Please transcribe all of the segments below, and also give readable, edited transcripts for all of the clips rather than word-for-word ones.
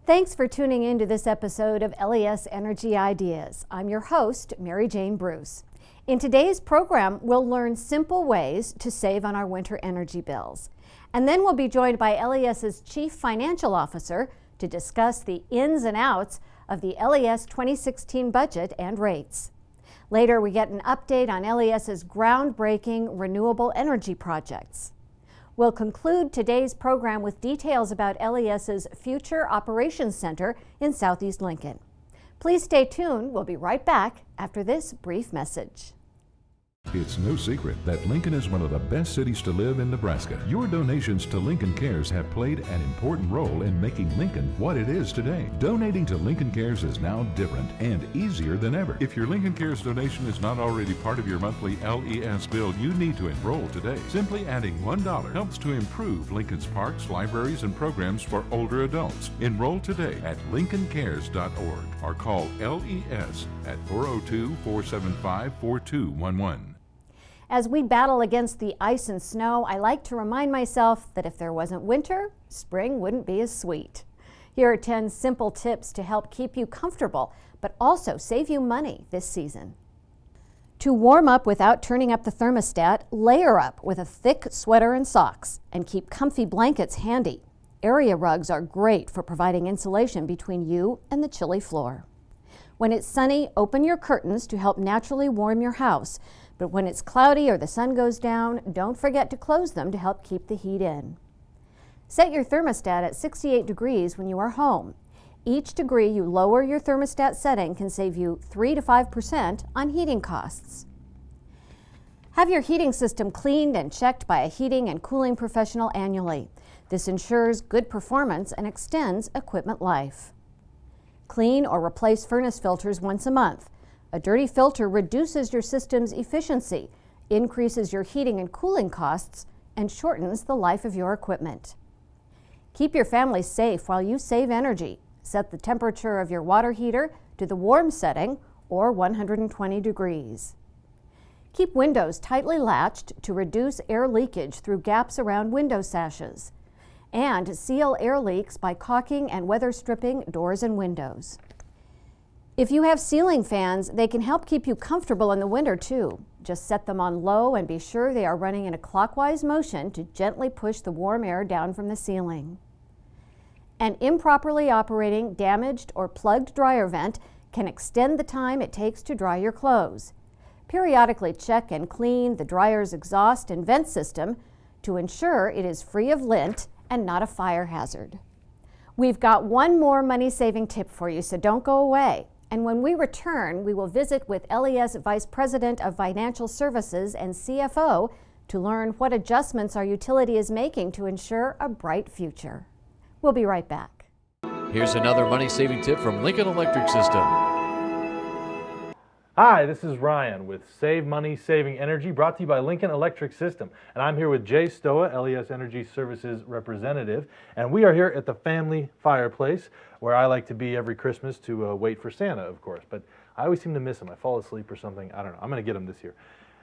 Thanks for tuning in to this episode of LES Energy Ideas. I'm your host, Mary Jane Bruce. In today's program, we'll learn simple ways to save on our winter energy bills. And then we'll be joined by LES's Chief Financial Officer to discuss the ins and outs of the LES 2016 budget and rates. Later, we get an update on LES's groundbreaking renewable energy projects. We'll conclude today's program with details about LES's Future Operations Center in Southeast Lincoln. Please stay tuned. We'll be right back after this brief message. It's no secret that Lincoln is one of the best cities to live in Nebraska. Your donations to Lincoln Cares have played an important role in making Lincoln what it is today. Donating to Lincoln Cares is now different and easier than ever. If your Lincoln Cares donation is not already part of your monthly LES bill, you need to enroll today. Simply adding $1 helps to improve Lincoln's parks, libraries, and programs for older adults. Enroll today at lincolncares.org or call LES at 402-475-4211. As we battle against the ice and snow, I like to remind myself that if there wasn't winter, spring wouldn't be as sweet. Here are 10 simple tips to help keep you comfortable, but also save you money this season. To warm up without turning up the thermostat, layer up with a thick sweater and socks, and keep comfy blankets handy. Area rugs are great for providing insulation between you and the chilly floor. When it's sunny, open your curtains to help naturally warm your house. But when it's cloudy or the sun goes down, don't forget to close them to help keep the heat in. Set your thermostat at 68 degrees when you are home. Each degree you lower your thermostat setting can save you 3 to 5% on heating costs. Have your heating system cleaned and checked by a heating and cooling professional annually. This ensures good performance and extends equipment life. Clean or replace furnace filters once a month. A dirty filter reduces your system's efficiency, increases your heating and cooling costs, and shortens the life of your equipment. Keep your family safe while you save energy. Set the temperature of your water heater to the warm setting, or 120 degrees. Keep windows tightly latched to reduce air leakage through gaps around window sashes. And seal air leaks by caulking and weather stripping doors and windows. If you have ceiling fans, they can help keep you comfortable in the winter too. Just set them on low and be sure they are running in a clockwise motion to gently push the warm air down from the ceiling. An improperly operating, damaged, or plugged dryer vent can extend the time it takes to dry your clothes. Periodically check and clean the dryer's exhaust and vent system to ensure it is free of lint and not a fire hazard. We've got one more money-saving tip for you, so don't go away. And when we return, we will visit with LES Vice President of Financial Services and CFO to learn what adjustments our utility is making to ensure a bright future. We'll be right back. Here's another money-saving tip from Lincoln Electric System. Hi, this is Ryan with Save Money, Saving Energy, brought to you by Lincoln Electric System. And I'm here with Jay Stoa, LES Energy Services representative. And we are here at the family fireplace, where I like to be every Christmas to wait for Santa, of course. But I always seem to miss him. I fall asleep or something. I don't know. I'm going to get him this year.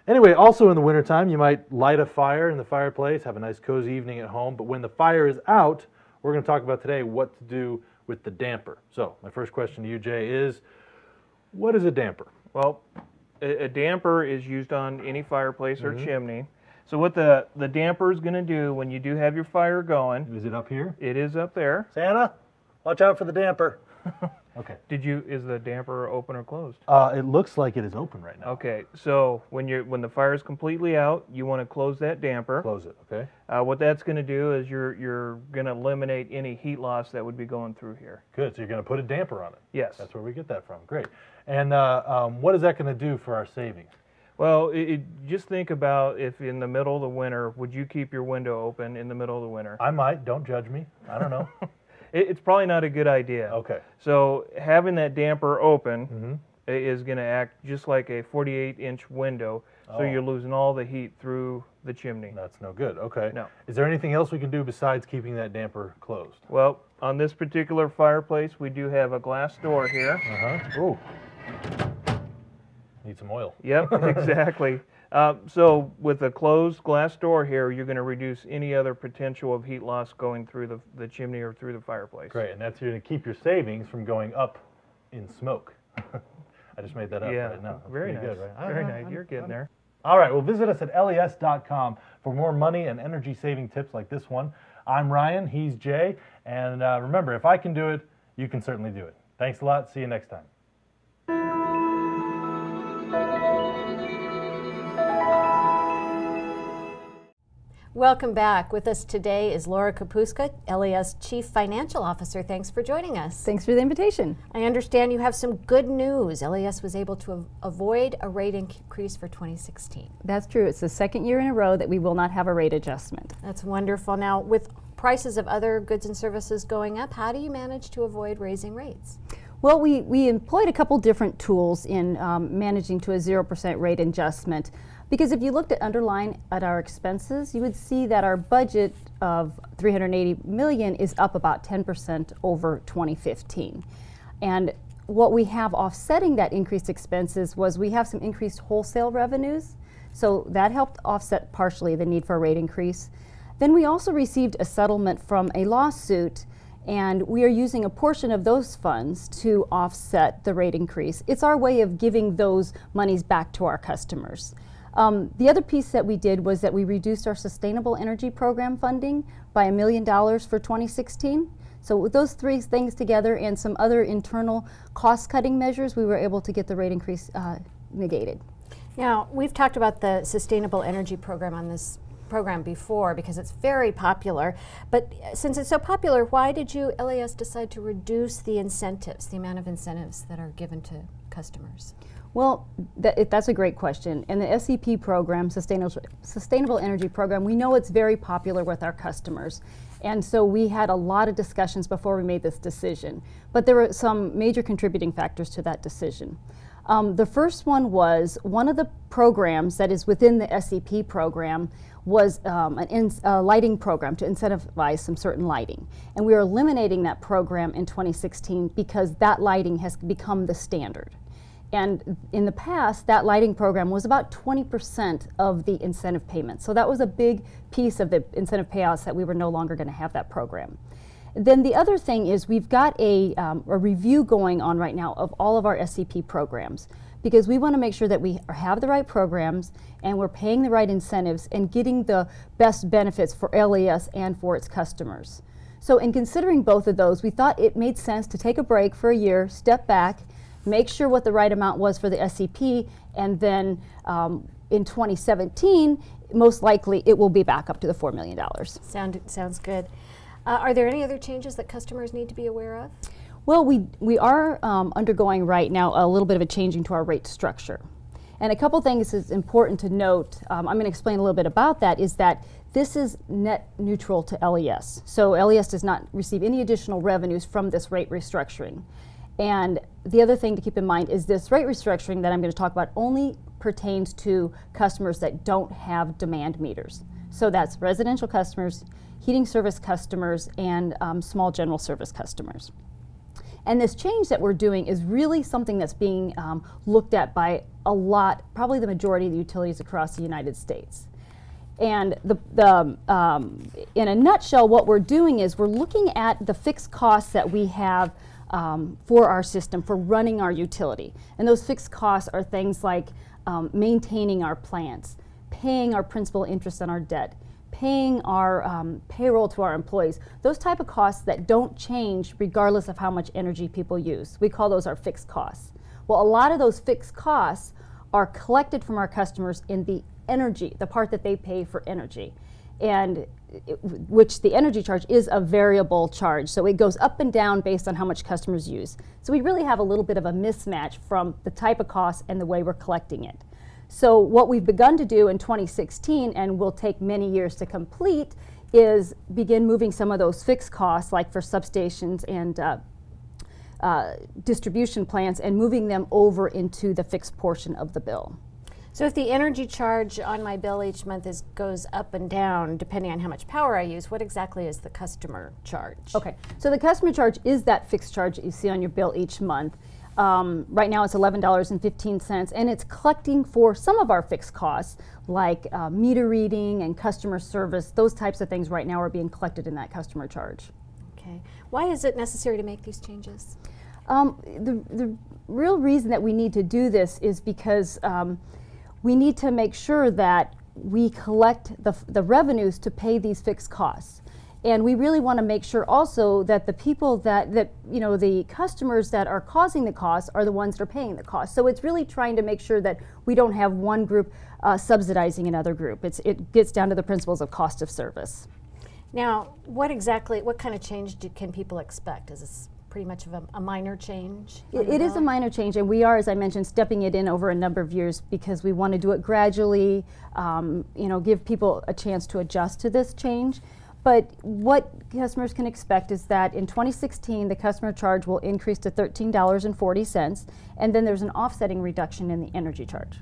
Anyway, also in the wintertime, you might light a fire in the fireplace, have a nice cozy evening at home. But when the fire is out, we're going to talk about today what to do with the damper. So my first question to you, Jay, is what is a damper? Well, a damper is used on any fireplace or chimney. So what the damper is going to do when you do have your fire going... Is it up here? It is up there. Santa, watch out for the damper. Okay. Is the damper open or closed? It looks like it is open right now. Okay, so when the fire is completely out, you want to close that damper. Close it, okay. What that's going to do is you're going to eliminate any heat loss that would be going through here. Good, so you're going to put a damper on it. Yes. That's where we get that from, great. And what is that going to do for our savings? Well, just think about if in the middle of the winter, would you keep your window open in the middle of the winter? I might, don't judge me, I don't know. It's probably not a good idea. Okay. So having that damper open is going to act just like a 48-inch window, so you're losing all the heat through the chimney. That's no good, okay. No. Is there anything else we can do besides keeping that damper closed? Well, on this particular fireplace, we do have a glass door here. Ooh. Need some oil. Yep, exactly. So with a closed glass door here, you're going to reduce any other potential of heat loss going through the chimney or through the fireplace. Great, and that's going to keep your savings from going up in smoke. I just made that up right now. That's very nice. Good, right? Very nice. You're getting there. All right, well, visit us at les.com for more money and energy saving tips like this one. I'm Ryan, he's Jay, and remember, if I can do it, you can certainly do it. Thanks a lot. See you next time. Welcome back. With us today is Lori Puskas, LES Chief Financial Officer. Thanks for joining us. Thanks for the invitation. I understand you have some good news. LES was able to avoid a rate increase for 2016. That's true. It's the second year in a row that we will not have a rate adjustment. That's wonderful. Now, with prices of other goods and services going up, how do you manage to avoid raising rates? Well, we employed a couple different tools in managing to a 0% rate adjustment. Because if you looked at underlying at our expenses, you would see that our budget of $380 million is up about 10% over 2015. And what we have offsetting that increased expenses was we have some increased wholesale revenues. So that helped offset partially the need for a rate increase. Then we also received a settlement from a lawsuit, and we are using a portion of those funds to offset the rate increase. It's our way of giving those monies back to our customers. The other piece that we did was that we reduced our Sustainable Energy Program funding by $1 million for 2016. So with those three things together and some other internal cost-cutting measures, we were able to get the rate increase negated. Now, we've talked about the Sustainable Energy Program on this program before because it's very popular. But since it's so popular, why did you, LES, decide to reduce the incentives, the amount of incentives that are given to customers? Well, that's a great question. And the SEP program, Sustainable Energy Program, we know it's very popular with our customers. And so we had a lot of discussions before we made this decision. But there were some major contributing factors to that decision. The first one was one of the programs that is within the SEP program was a lighting program to incentivize some certain lighting. And we are eliminating that program in 2016 because that lighting has become the standard. And in the past, that lighting program was about 20% of the incentive payments. So that was a big piece of the incentive payouts that we were no longer going to have that program. Then the other thing is we've got a review going on right now of all of our SEP programs because we want to make sure that we have the right programs and we're paying the right incentives and getting the best benefits for LES and for its customers. So in considering both of those, we thought it made sense to take a break for a year, step back, make sure what the right amount was for the SEP, and then in 2017, most likely it will be back up to the $4 million. Sounds good. Are there any other changes that customers need to be aware of? Well, we are undergoing right now a little bit of a changing to our rate structure. And a couple things is important to note, I'm going to explain a little bit about that, is that this is net neutral to LES. So LES does not receive any additional revenues from this rate restructuring. And the other thing to keep in mind is this rate restructuring that I'm going to talk about only pertains to customers that don't have demand meters. So that's residential customers, heating service customers, and small general service customers. And this change that we're doing is really something that's being looked at by a lot, probably the majority of the utilities across the United States. And in a nutshell, what we're doing is we're looking at the fixed costs that we have for our system, for running our utility. And those fixed costs are things like maintaining our plants, paying our principal interest on our debt, paying our payroll to our employees, those type of costs that don't change regardless of how much energy people use. We call those our fixed costs. Well, a lot of those fixed costs are collected from our customers in the energy, the part that they pay for energy, and which the energy charge is a variable charge. So it goes up and down based on how much customers use. So we really have a little bit of a mismatch from the type of cost and the way we're collecting it. So what we've begun to do in 2016, and will take many years to complete, is begin moving some of those fixed costs, like for substations and distribution plants, and moving them over into the fixed portion of the bill. So if the energy charge on my bill each month goes up and down depending on how much power I use, what exactly is the customer charge? Okay, so the customer charge is that fixed charge that you see on your bill each month. Right now it's $11.15, and it's collecting for some of our fixed costs, like meter reading and customer service. Those types of things right now are being collected in that customer charge. Okay. Why is it necessary to make these changes? The real reason that we need to do this is because we need to make sure that we collect the revenues to pay these fixed costs. And we really want to make sure also that the people that the customers that are causing the costs are the ones that are paying the cost. So it's really trying to make sure that we don't have one group subsidizing another group. It gets down to the principles of cost of service. Now, what kind of change can people expect? Is this pretty much of a minor change? It is a minor change, and we are, as I mentioned, stepping it in over a number of years because we want to do it gradually, give people a chance to adjust to this change. But what customers can expect is that in 2016, the customer charge will increase to $13.40, and then there's an offsetting reduction in the energy charge.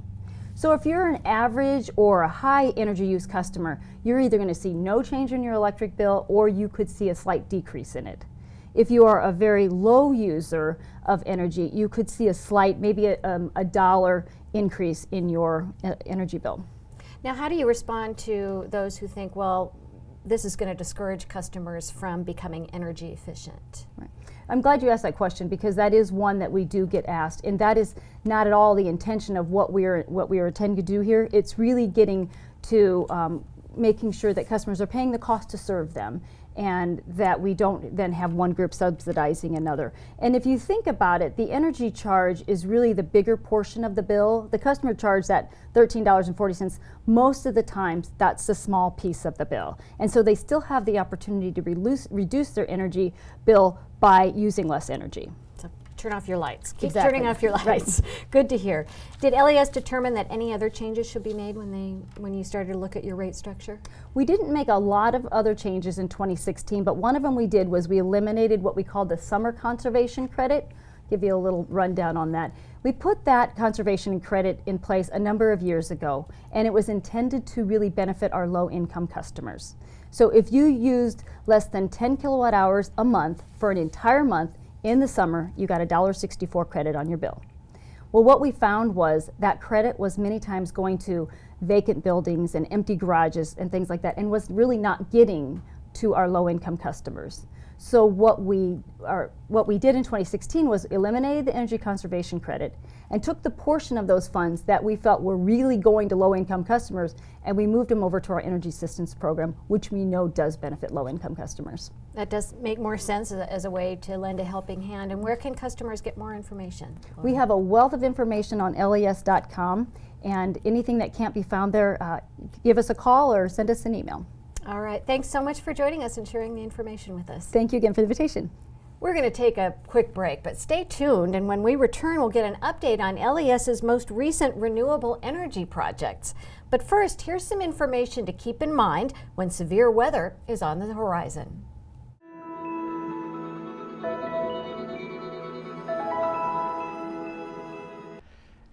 So if you're an average or a high energy use customer, you're either going to see no change in your electric bill or you could see a slight decrease in it. If you are a very low user of energy, you could see a slight, maybe a dollar increase in your energy bill. Now, how do you respond to those who think, well, this is going to discourage customers from becoming energy efficient? Right. I'm glad you asked that question because that is one that we do get asked, and that is not at all the intention of what we are intending to do here. It's really getting to making sure that customers are paying the cost to serve them, and that we don't then have one group subsidizing another. And if you think about it, the energy charge is really the bigger portion of the bill. The customer charge, that $13.40, most of the times that's the small piece of the bill. And so they still have the opportunity to reduce their energy bill by using less energy. So turn off your lights. Keep Exactly. turning off your lights. Right. Good to hear. Did LES determine that any other changes should be made when you started to look at your rate structure? We didn't make a lot of other changes in 2016, but one of them we did was we eliminated what we called the summer conservation credit. Give you a little rundown on that. We put that conservation credit in place a number of years ago, and it was intended to really benefit our low-income customers. So if you used less than 10 kilowatt hours a month for an entire month in the summer, you got a $1.64 credit on your bill. Well, what we found was that credit was many times going to vacant buildings and empty garages and things like that, and was really not getting to our low-income customers. So what we did in 2016 was eliminated the energy conservation credit and took the portion of those funds that we felt were really going to low-income customers, and we moved them over to our energy assistance program, which we know does benefit low-income customers. That does make more sense as a way to lend a helping hand. And where can customers get more information? We have a wealth of information on les.com, and anything that can't be found there, give us a call or send us an email. All right. Thanks so much for joining us and sharing the information with us. Thank you again for the invitation. We're going to take a quick break, but stay tuned, and when we return, we'll get an update on LES's most recent renewable energy projects. But first, here's some information to keep in mind when severe weather is on the horizon.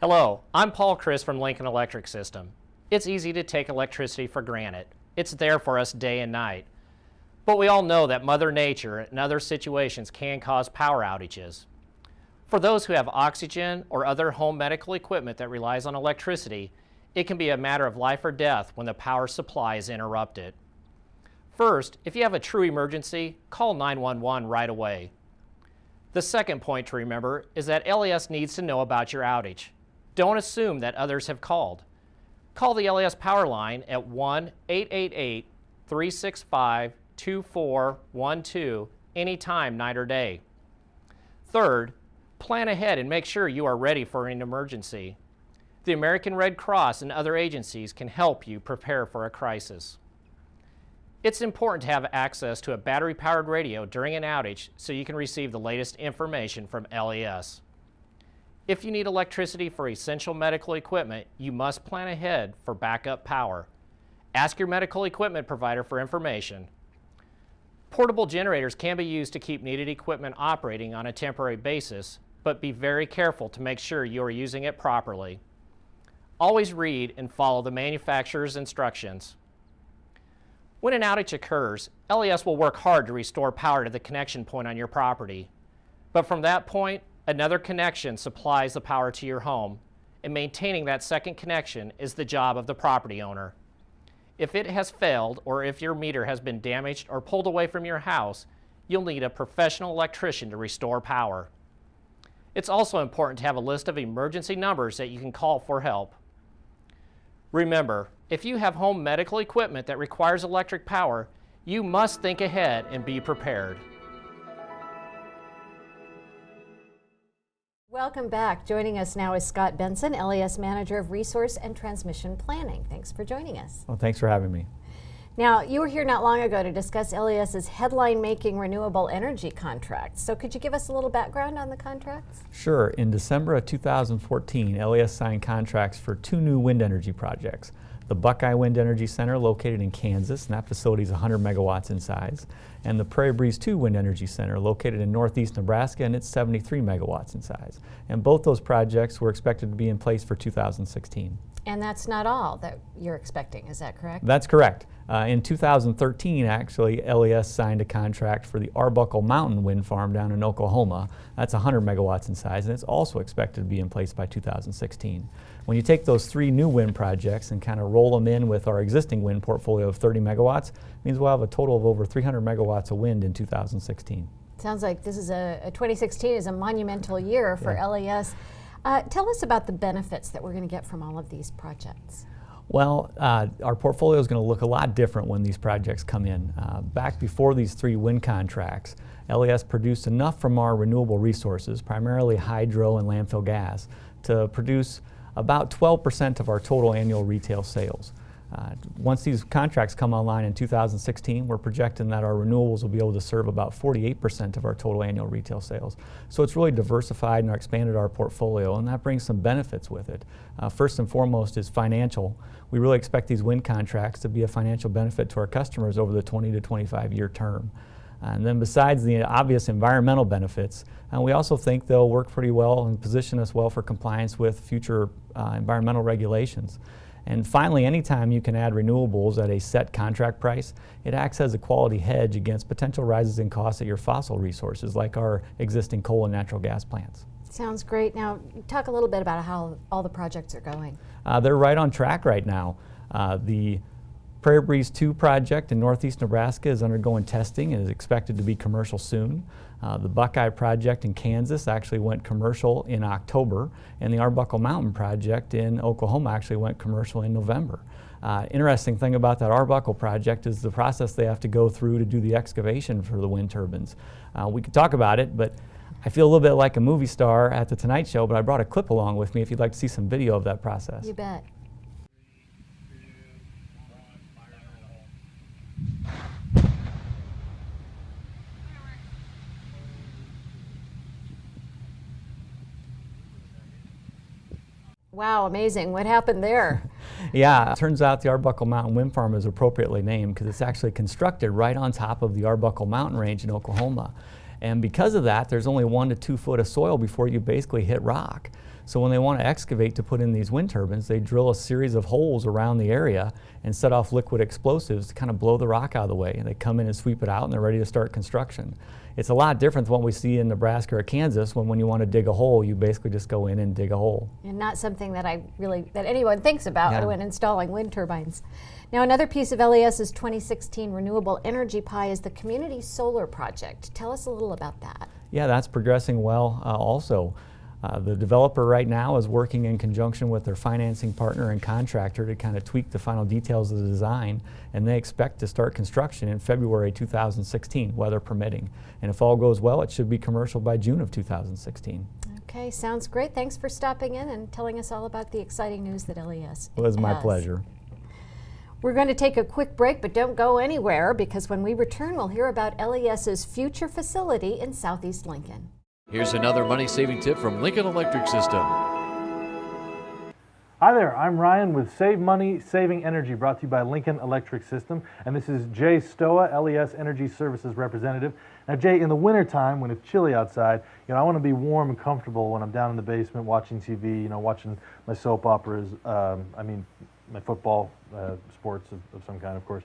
Hello, I'm Paul Chris from Lincoln Electric System. It's easy to take electricity for granted. It's there for us day and night. But we all know that Mother Nature and other situations can cause power outages. For those who have oxygen or other home medical equipment that relies on electricity, it can be a matter of life or death when the power supply is interrupted. First, if you have a true emergency, call 911 right away. The second point to remember is that LES needs to know about your outage. Don't assume that others have called. Call the LES power line at 1-888-365-2412 anytime, night or day. Third, plan ahead and make sure you are ready for an emergency. The American Red Cross and other agencies can help you prepare for a crisis. It's important to have access to a battery-powered radio during an outage so you can receive the latest information from LES. If you need electricity for essential medical equipment, you must plan ahead for backup power. Ask your medical equipment provider for information. Portable generators can be used to keep needed equipment operating on a temporary basis, but be very careful to make sure you are using it properly. Always read and follow the manufacturer's instructions. When an outage occurs, LES will work hard to restore power to the connection point on your property. But from that point, Another connection supplies the power to your home, and maintaining that second connection is the job of the property owner. If it has failed, or if your meter has been damaged or pulled away from your house, you'll need a professional electrician to restore power. It's also important to have a list of emergency numbers that you can call for help. Remember, if you have home medical equipment that requires electric power, you must think ahead and be prepared. Welcome back. Joining us now is Scott Benson, LES Manager of Resource and Transmission Planning. Thanks for joining us. Well, thanks for having me. Now, you were here not long ago to discuss LES's headline-making renewable energy contracts. So could you give us a little background on the contracts? Sure. In December of 2014, LES signed contracts for 2 new wind energy projects. The Buckeye Wind Energy Center, located in Kansas, and that facility is 100 megawatts in size, and the Prairie Breeze 2 Wind Energy Center, located in northeast Nebraska, and it's 73 megawatts in size. And both those projects were expected to be in place for 2016. And that's not all that you're expecting, is that correct? That's correct. In 2013, actually, LES signed a contract for the Arbuckle Mountain Wind Farm down in Oklahoma. That's 100 megawatts in size, and it's also expected to be in place by 2016. When you take those 3 new wind projects and kind of roll them in with our existing wind portfolio of 30 megawatts, it means we'll have a total of over 300 megawatts of wind in 2016. Sounds like this is a 2016 is a monumental year for LES. Tell us about the benefits that we're going to get from all of these projects. Well, our portfolio is going to look a lot different when these projects come in. Back before these 3 wind contracts, LES produced enough from our renewable resources, primarily hydro and landfill gas, to produce about 12% of our total annual retail sales. Once these contracts come online in 2016, we're projecting that our renewables will be able to serve about 48% of our total annual retail sales. So it's really diversified and expanded our portfolio, and that brings some benefits with it. First and foremost is financial. We really expect these wind contracts to be a financial benefit to our customers over the 20 to 25 year term. And then besides the obvious environmental benefits, we also think they'll work pretty well and position us well for compliance with future environmental regulations. And finally, anytime you can add renewables at a set contract price, it acts as a quality hedge against potential rises in costs at your fossil resources, like our existing coal and natural gas plants. Sounds great. Now, talk a little bit about how all the projects are going. They're right on track right now. The Prairie Breeze 2 project in northeast Nebraska is undergoing testing and is expected to be commercial soon. The Buckeye project in Kansas actually went commercial in October, and the Arbuckle Mountain project in Oklahoma actually went commercial in November. Interesting thing about that Arbuckle project is the process they have to go through to do the excavation for the wind turbines. We could talk about it, but I feel a little bit like a movie star at the Tonight Show, but I brought a clip along with me if you'd like to see some video of that process. You bet. Wow, amazing. What happened there? Yeah, it turns out the Arbuckle Mountain Wind Farm is appropriately named because it's actually constructed right on top of the Arbuckle Mountain Range in Oklahoma. And because of that, there's only 1 to 2 foot of soil before you basically hit rock. So when they want to excavate to put in these wind turbines, they drill a series of holes around the area and set off liquid explosives to kind of blow the rock out of the way. And they come in and sweep it out and they're ready to start construction. It's a lot different than what we see in Nebraska or Kansas when you want to dig a hole, you basically just go in and dig a hole. And not something that that anyone thinks about when installing wind turbines. Now, another piece of LES's 2016 renewable energy pie is the community solar project. Tell us a little about that. Yeah, that's progressing well also. The developer right now is working in conjunction with their financing partner and contractor to kind of tweak the final details of the design, and they expect to start construction in February 2016, weather permitting. And if all goes well, it should be commercial by June of 2016. Okay, sounds great. Thanks for stopping in and telling us all about the exciting news that LES It was my has. pleasure. We're going to take a quick break, but don't go anywhere, because when we return, we'll hear about LES's future facility in Southeast Lincoln. Here's another money-saving tip from Lincoln Electric System. Hi there, I'm Ryan with Save Money, Saving Energy, brought to you by Lincoln Electric System. And this is Jay Stoa, LES Energy Services Representative. Now Jay, in the wintertime when it's chilly outside, I want to be warm and comfortable when I'm down in the basement watching TV, watching my soap operas, my football, sports of some kind, of course.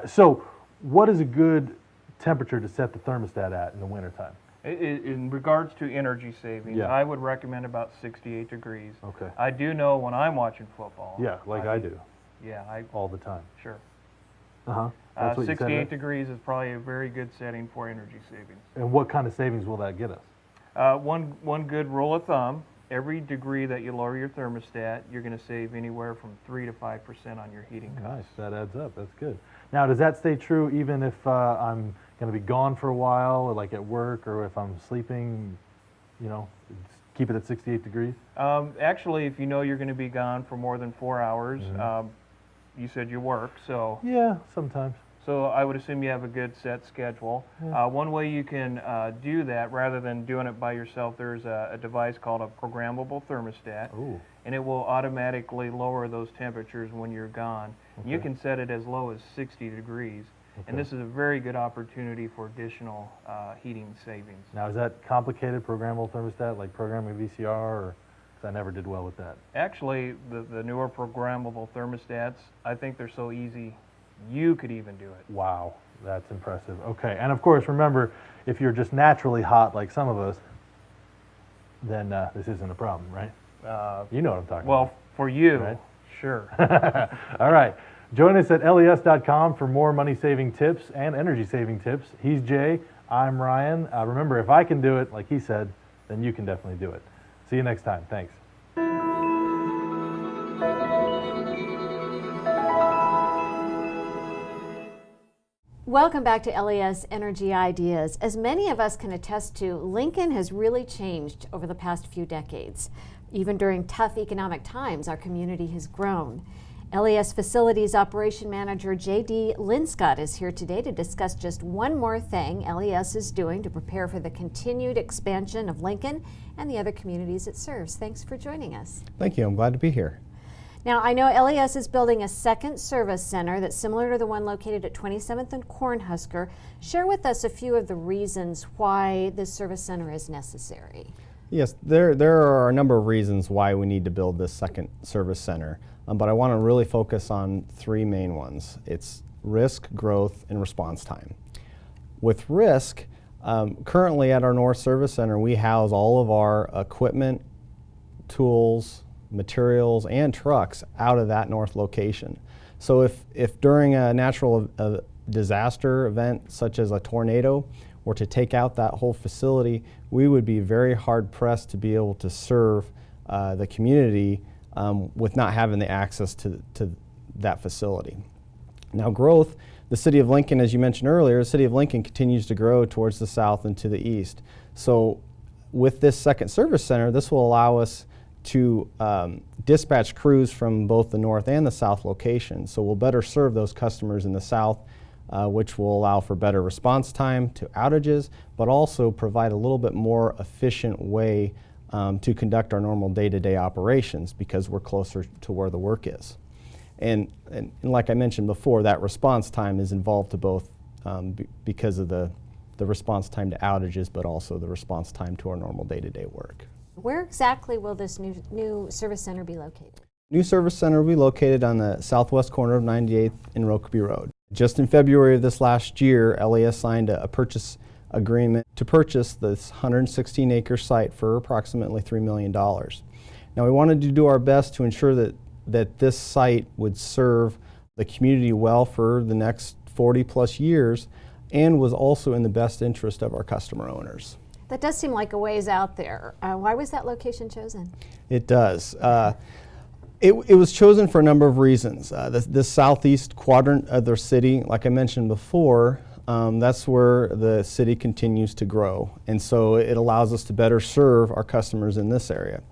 So what is a good temperature to set the thermostat at in the wintertime? In regards to energy savings, Yeah. I would recommend about 68 degrees. Okay. I do know when I'm watching football. Yeah, like I do Yeah, all the time. sure. Uh-huh. That's what you said, 68 right? degrees is probably a very good setting for energy savings. And what kind of savings will that get us? One good rule of thumb, every degree that you lower your thermostat, you're going to save anywhere from 3 to 5% on your heating costs. Nice, that adds up. That's good. Now, does that stay true even if I'm going to be gone for a while, or like at work, or if I'm sleeping? You know, keep it at 68 degrees. Actually, if you know you're going to be gone for more than 4 hours, you said you work, so Yeah, sometimes. so I would assume you have a good set schedule. One way you can do that, rather than doing it by yourself, there's a device called a programmable thermostat, Ooh. and it will automatically lower those temperatures when you're gone. You Okay. can set it as low as 60 degrees, and this is a very good opportunity for additional heating savings. Now, is that complicated, programmable thermostat, like programming VCR, or? 'Cause I never did well with that. Actually, the newer programmable thermostats, I think they're so easy, you could even do it. Wow, that's impressive. Okay, and of course, remember, if you're just naturally hot like some of us, then this isn't a problem, right? You know what I'm talking Well, for you, Right. sure. about. All right, join us at les.com for more money-saving tips and energy-saving tips. He's Jay, I'm Ryan. Remember, if I can do it, like he said, then you can definitely do it. See you next time. Thanks. Welcome back to LES Energy Ideas. As many of us can attest to, Lincoln has really changed over the past few decades. Even during tough economic times, our community has grown. LES Facilities Operation Manager JD Linscott is here today to discuss just one more thing LES is doing to prepare for the continued expansion of Lincoln and the other communities it serves. Thanks for joining us. Thank you. I'm glad to be here. Now, I know LES is building a second service center that's similar to the one located at 27th and Cornhusker. Share with us a few of the reasons why this service center is necessary. Yes, there are a number of reasons why we need to build this second service center, but I want to really focus on three main ones. It's risk, growth, and response time. With risk, currently at our North Service Center, we house all of our equipment, tools, materials, and trucks out of that north location. So if during a natural disaster event such as a tornado were to take out that whole facility, we would be very hard pressed to be able to serve the community with not having the access to that facility. Now, growth, the city of Lincoln, as you mentioned earlier, the city of Lincoln continues to grow towards the south and to the east. So with this second service center, this will allow us to dispatch crews from both the north and the south location. So we'll better serve those customers in the south, which will allow for better response time to outages, but also provide a little bit more efficient way to conduct our normal day-to-day operations because we're closer to where the work is. And like I mentioned before, that response time is involved to both because of the response time to outages, but also the response time to our normal day-to-day work. Where exactly will this new service center be located? New service center will be located on the southwest corner of 98th and Rokeby Road. Just in February of this last year, LES signed a purchase agreement to purchase this 116-acre site for approximately $3 million. Now, we wanted to do our best to ensure that this site would serve the community well for the next 40-plus years and was also in the best interest of our customer owners. That does seem like a ways out there. Why was that location chosen? It does. It was chosen for a number of reasons. This southeast quadrant of the city, like I mentioned before, that's where the city continues to grow. And so it allows us to better serve our customers in this area.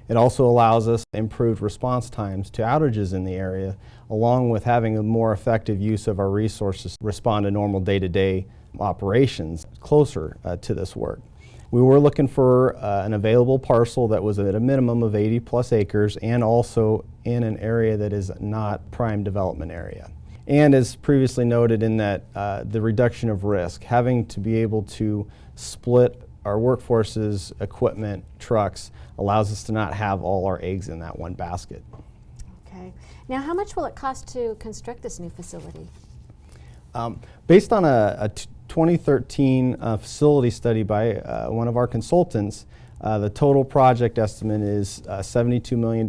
It also allows us improved response times to outages in the area, along with having a more effective use of our resources to respond to normal day-to-day operations closer to this work. We were looking for an available parcel that was at a minimum of 80-plus acres and also in an area that is not prime development area. And as previously noted in that, the reduction of risk, having to be able to split our workforce's equipment, trucks, allows us to not have all our eggs in that one basket. Okay. Now, how much will it cost to construct this new facility? Based on a 2013 facility study by one of our consultants, the total project estimate is $72 million,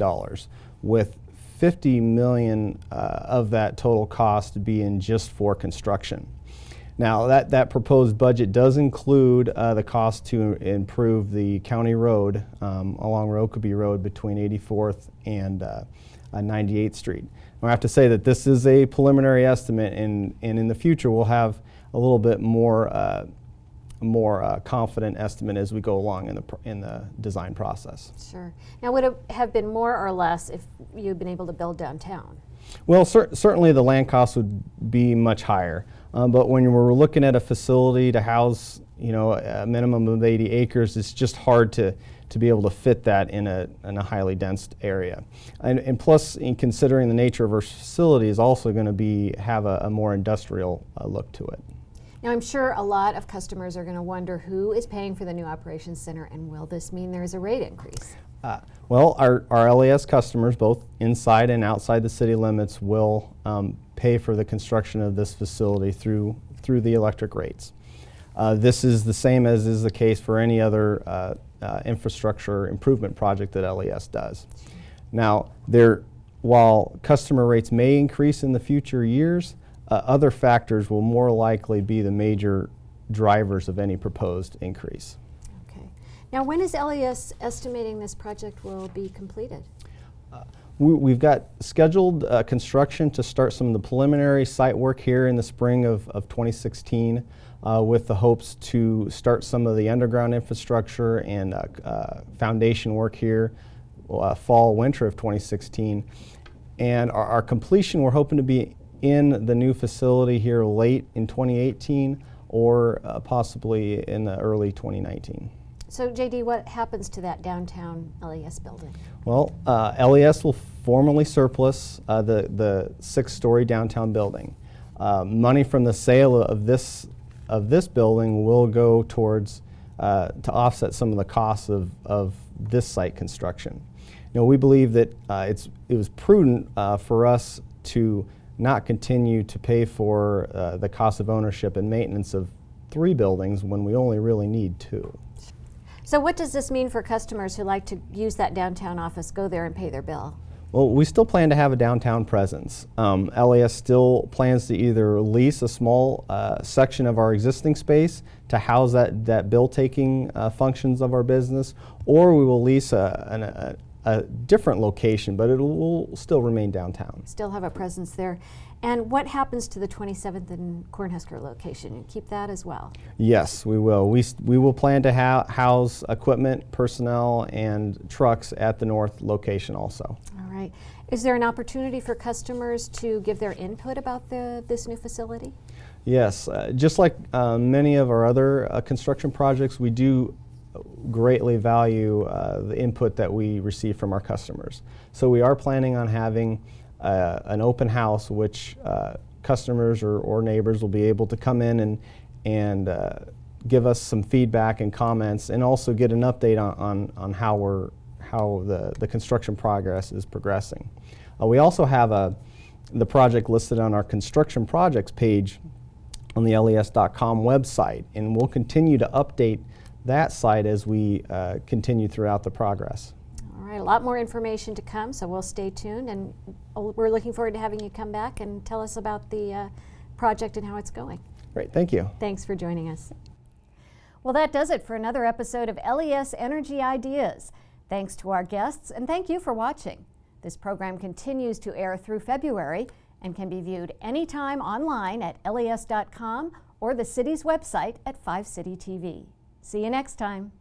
with $50 million of that total cost being just for construction. Now, that proposed budget does include the cost to improve the county road along Rokeby Road between 84th and 98th Street. I have to say that this is a preliminary estimate, and in the future we'll have a little bit more confident estimate as we go along in the design process. Sure. Now, would it have been more or less if you'd been able to build downtown? Well, certainly the land cost would be much higher, but when we're looking at a facility to house, a minimum of 80 acres, it's just hard to be able to fit that in a highly dense area. And plus, in considering the nature of our facility is also going to have a more industrial look to it. Now, I'm sure a lot of customers are going to wonder who is paying for the new operations center, and will this mean there is a rate increase? Well, our LES customers, both inside and outside the city limits, will pay for the construction of this facility through the electric rates. This is the same as is the case for any other infrastructure improvement project that LES does. Now, while customer rates may increase in the future years, other factors will more likely be the major drivers of any proposed increase. Okay. Now, when is LES estimating this project will be completed? We've got scheduled construction to start some of the preliminary site work here in the spring of 2016, with the hopes to start some of the underground infrastructure and foundation work here fall, winter of 2016. And our completion, we're hoping to be in the new facility here late in 2018 or possibly in the early 2019. So, JD, what happens to that downtown LES building? Well, LES will formally surplus the 6-story downtown building. Money from the sale of this building will go towards to offset some of the costs of this site construction. We believe that it was prudent for us to not continue to pay for the cost of ownership and maintenance of 3 buildings when we only really need 2. So what does this mean for customers who like to use that downtown office, go there and pay their bill? Well, we still plan to have a downtown presence. LES still plans to either lease a small section of our existing space to house that bill-taking functions of our business, or we will lease a different location, but it will still remain downtown. Still have a presence there. And what happens to the 27th and Cornhusker location? You keep that as well? Yes, we will. We will plan to house equipment, personnel, and trucks at the north location also. All right. Is there an opportunity for customers to give their input about this new facility? Yes. Just like many of our other construction projects, we do greatly value the input that we receive from our customers. So we are planning on having an open house, which customers or neighbors will be able to come in and give us some feedback and comments, and also get an update on how the construction progress is progressing. We also have the project listed on our construction projects page on the les.com website, and we'll continue to update that site as we continue throughout the progress. All right, a lot more information to come, so we'll stay tuned, and we're looking forward to having you come back and tell us about the project and how it's going. Great, thank you. Thanks for joining us. Well, that does it for another episode of LES Energy Ideas. Thanks to our guests, and thank you for watching. This program continues to air through February and can be viewed anytime online at les.com or the city's website at 5 City TV. See you next time.